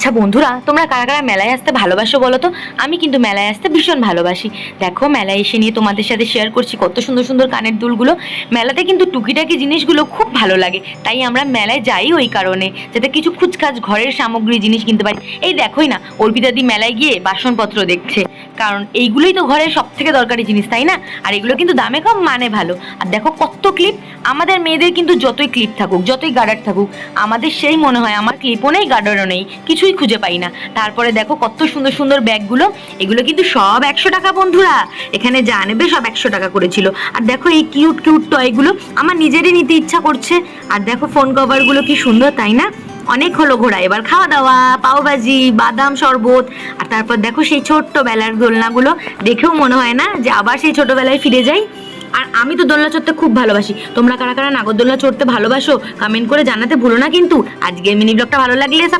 আচ্ছা বন্ধুরা, তোমরা কারা কারা মেলায় আসতে ভালোবাসো বলো তো? আমি কিন্তু মেলায় আসতে ভীষণ ভালোবাসি। দেখো, মেলায় এসে নিয়ে তোমাদের সাথে শেয়ার করছি কত সুন্দর সুন্দর কানের দুলগুলো। মেলাতে কিন্তু টুকিটাকি জিনিসগুলো খুব ভালো লাগে, তাই আমরা মেলায় যাই ওই কারণে, যাতে কিছু খুচখাচ ঘরের সামগ্রী জিনিস কিনতে পারি। এই দেখোই না, অর্পিতাদি মেলায় গিয়ে বাসনপত্র দেখছে, কারণ এইগুলোই তো ঘরের সব থেকে দরকারি জিনিস, তাই না? আর এগুলো কিন্তু দামে কম, মানে ভালো। আর দেখো কত ক্লিপ। আমাদের মেয়েদের কিন্তু যতই ক্লিপ থাকুক, যতই গার্ডার থাকুক, আমাদের সেই মনে হয় আমার ক্লিপও নেই, গার্ডারও নেই, কিছুই খুঁজে পাই না। তারপরে দেখো কত সুন্দর সুন্দর ব্যাগগুলো, এগুলো কিন্তু সব 100 টাকা বন্ধুরা। এখানে যা নেবে সব 100 টাকা করেছিল। আর দেখো এই কিউট কিউট টয়গুলো, আমার নিজেরই নিতে ইচ্ছা করছে। আর দেখো ফোন কভারগুলো কি সুন্দর, তাই না? অনেক হলো ঘোরা, এবার খাওয়া দাওয়া, পাওভাজি, বাদাম শরবত। আর তারপর দেখো সেই ছোট্টবেলার দোলনাগুলো, দেখেও মনে হয় না যে আবার সেই ছোটবেলায় ফিরে যাই। আর আমি তো দোলনা চড়তে খুব ভালোবাসি। তোমরা কারা কারা নাগরদোলনা চড়তে ভালোবাসো কমেন্ট করে জানাতে ভুলো না কিন্তু। আজকের মিনি ব্লগটা ভালো লাগলে